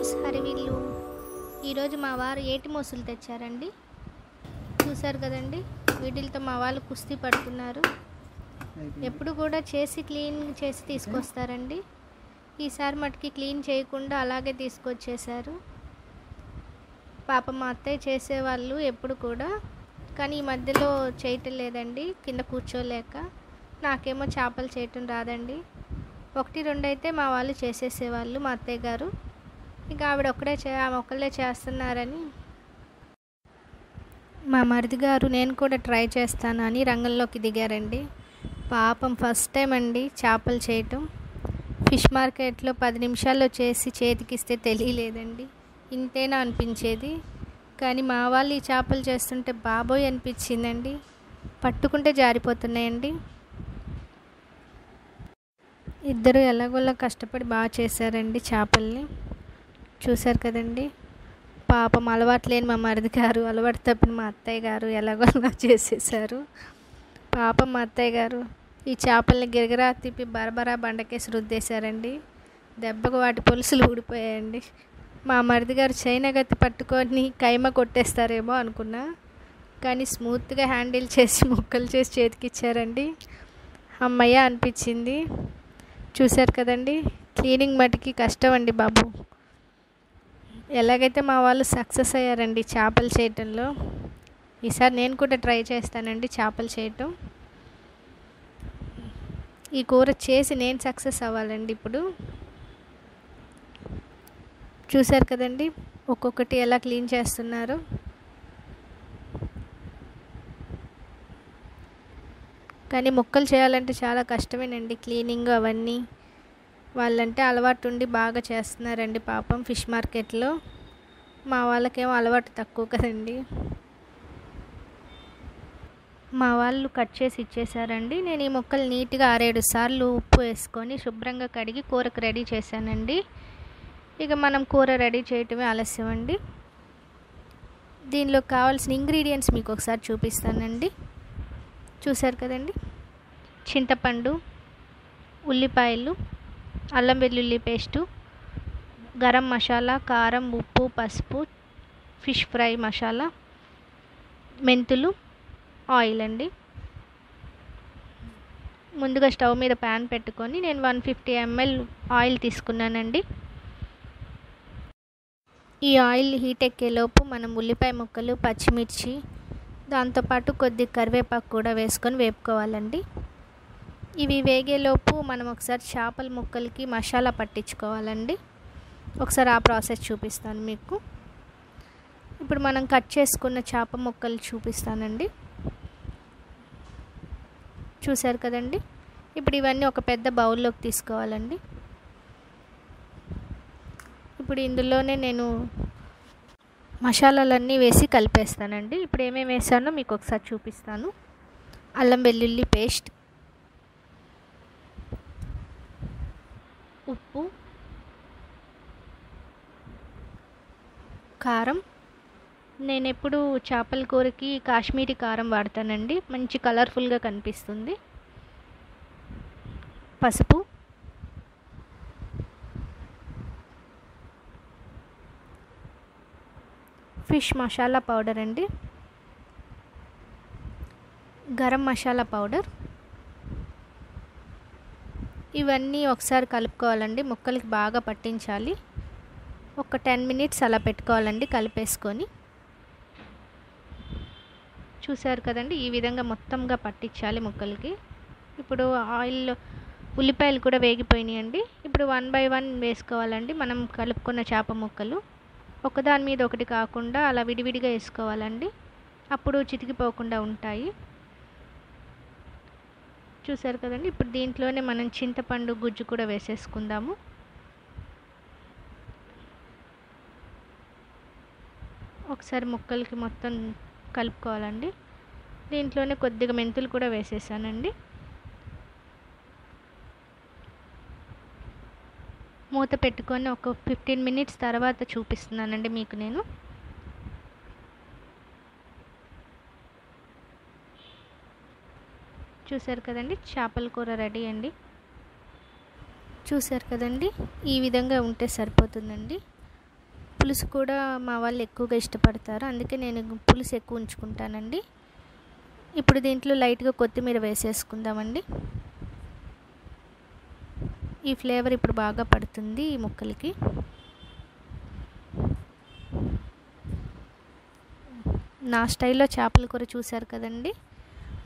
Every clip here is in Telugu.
ఫ్రెండ్స్, హరివిల్లు ఈరోజు మా వారు ఏటి మోసులు తెచ్చారండి. చూసారు కదండి, వీటితో మా వాళ్ళు కుస్తీ పడుతున్నారు. ఎప్పుడు కూడా క్లీన్ చేసి తీసుకొస్తారండి. ఈసారి మటుకి క్లీన్ చేయకుండా అలాగే తీసుకొచ్చేసారు. పాప మా అత్తయ్య చేసేవాళ్ళు ఎప్పుడు కూడా, కానీ ఈ మధ్యలో చేయటం లేదండి, కింద కూర్చోలేక. నాకేమో చేపలు చేయటం రాదండి. 1-2 అయితే మా వాళ్ళు చేసేసేవాళ్ళు, మా అత్తయ్య గారు. ఇక ఆవిడ ఆమె ఒక్కళ్ళే చేస్తున్నారని మా మరిది గారు నేను కూడా ట్రై చేస్తాను అని రంగంలోకి దిగారండి. పాపం ఫస్ట్ టైం అండి చేపలు చేయటం. ఫిష్ మార్కెట్లో 10 నిమిషాల్లో చేసి చేతికిస్తే తెలియలేదండి, ఇంతేనా అనిపించేది. కానీ మా వాళ్ళు ఈ చేపలు చేస్తుంటే బాబోయ్ అనిపించిందండి. పట్టుకుంటే జారిపోతున్నాయండి. ఇద్దరు ఎలాగోలా కష్టపడి బాగా చేశారండి చేపల్ని. చూశారు కదండి, పాపం అలవాటు లేని మా మరిది గారు, అలవాటు తప్పిన మా అత్తయ్య గారు ఎలాగోలా చేసేసారు. పాపం మా అత్తయ్య గారు ఈ చేపల్ని గిరగిరా తిప్పి బరబరా బండకేసి రుద్దేశారండి. దెబ్బకు వాటి పులుసులు ఊడిపోయాయండి. మా మరిది గారు చైనగత్తి పట్టుకొని కైమ కొట్టేస్తారేమో అనుకున్నా, కానీ స్మూత్గా హ్యాండిల్ చేసి ముక్కలు చేసి చేతికిచ్చారండి. అమ్మయ్య అనిపించింది. చూశారు కదండి, క్లీనింగ్ మటుకి కష్టం అండి బాబు. ఎలాగైతే మా వాళ్ళు సక్సెస్ అయ్యారండి చేపలు చేయటంలో, ఈసారి నేను కూడా ట్రై చేస్తానండి చేపలు చేయటం. ఈ కూర చేసి నేను సక్సెస్ అవ్వాలండి. ఇప్పుడు చూశారు కదండి, ఒక్కొక్కటి ఎలా క్లీన్ చేస్తున్నారు. కానీ ముక్కలు చేయాలంటే చాలా కష్టమేనండి, క్లీనింగ్ అవన్నీ. వాళ్ళంటే అలవాటు ఉండి బాగా చేస్తున్నారండి పాపం ఫిష్ మార్కెట్లో. మా వాళ్ళకేమో అలవాటు తక్కువ కదండి. మా వాళ్ళు కట్ చేసి ఇచ్చేసారండి. నేను ఈ ముక్కలు నీట్గా 6-7 సార్లు ఉప్పు వేసుకొని శుభ్రంగా కడిగి కూరకు రెడీ చేశానండి. ఇక మనం కూర రెడీ చేయటమే ఆలస్యం అండి. దీనిలో కావాల్సిన ఇంగ్రీడియంట్స్ మీకు ఒకసారి చూపిస్తానండి. చూశారు కదండి, చింతపండు, ఉల్లిపాయలు, అల్లం వెల్లుల్లి పేస్టు, గరం మసాలా, కారం, ఉప్పు, పసుపు, ఫిష్ ఫ్రై మసాలా, మెంతులు, ఆయిల్ అండి. ముందుగా స్టవ్ మీద ప్యాన్ పెట్టుకొని నేను 150 ml ఆయిల్ తీసుకున్నానండి. ఈ ఆయిల్ హీట్ ఎక్కేలోపు మనం ఉల్లిపాయ ముక్కలు, పచ్చిమిర్చి, దాంతోపాటు కొద్ది కరివేపాకు కూడా వేసుకొని వేపుకోవాలండి. ఇవి వేగేలోపు మనం ఒకసారి చేపల ముక్కలకి మసాలా పట్టించుకోవాలండి. ఒకసారి ఆ ప్రాసెస్ చూపిస్తాను మీకు. ఇప్పుడు మనం కట్ చేసుకున్న చేప ముక్కలు చూపిస్తానండి. చూశారు కదండి, ఇప్పుడు ఇవన్నీ ఒక పెద్ద బౌల్లోకి తీసుకోవాలండి. ఇప్పుడు ఇందులోనే నేను మసాలాలన్నీ వేసి కలిపేస్తానండి. ఇప్పుడు ఏమేమి వేసానో మీకు ఒకసారి చూపిస్తాను. అల్లం వెల్లుల్లి పేస్ట్, ఉప్పు, కారం. నేను ఎప్పుడు చేపల కూరకి కాశ్మీరీ కారం వాడతానండి, మంచి కలర్ఫుల్గా కనిపిస్తుంది. పసుపు, ఫిష్ మసాలా పౌడర్ అండి, గరం మసాలా పౌడర్. ఇవన్నీ ఒకసారి కలుపుకోవాలండి, ముక్కలకి బాగా పట్టించాలి. ఒక 10 మినిట్స్ అలా పెట్టుకోవాలండి కలిపేసుకొని. చూశారు కదండి, ఈ విధంగా మొత్తంగా పట్టించాలి ముక్కలకి. ఇప్పుడు ఆయిల్లో ఉల్లిపాయలు కూడా వేగిపోయినాయండి. ఇప్పుడు 1 by 1 వేసుకోవాలండి మనం కలుపుకున్న చేప ముక్కలు. ఒకదాని మీద ఒకటి కాకుండా అలా విడివిడిగా వేసుకోవాలండి, అప్పుడు చితికిపోకుండా ఉంటాయి. చూశారు కదండి, ఇప్పుడు దీంట్లోనే మనం చింతపండు గుజ్జు కూడా వేసేసుకుందాము. ఒకసారి ముక్కలకి మొత్తం కలుపుకోవాలండి. దీంట్లోనే కొద్దిగా మెంతులు కూడా వేసేసానండి. మూత పెట్టుకొని ఒక 15 మినిట్స్ తర్వాత చూపిస్తున్నానండి మీకు నేను. చూశారు కదండి, చేపల కూర రెడీ అండి. చూశారు కదండి, ఈ విధంగా ఉంటే సరిపోతుందండి. పులుసు కూడా మా వాళ్ళు ఎక్కువగా ఇష్టపడతారు, అందుకే నేను పులుసు ఎక్కువ ఉంచుకుంటానండి. ఇప్పుడు దీంట్లో లైట్గా కొత్తిమీర వేసేసుకుందామండి. ఈ ఫ్లేవర్ ఇప్పుడు బాగా పడుతుంది ఈ ముక్కలకి. నా స్టైల్లో చేపల కూర చూసారు కదండి,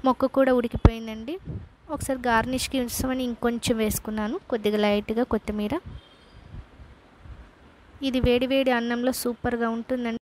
మొక్క కూడా ఉడికిపోయిందండి. ఒకసారి గార్నిష్కి ఇస్తామని ఇంకొంచెం వేసుకున్నాను, కొద్దిగా లైట్గా కొత్తిమీర. ఇది వేడి వేడి అన్నంలో సూపర్గా ఉంటుందండి.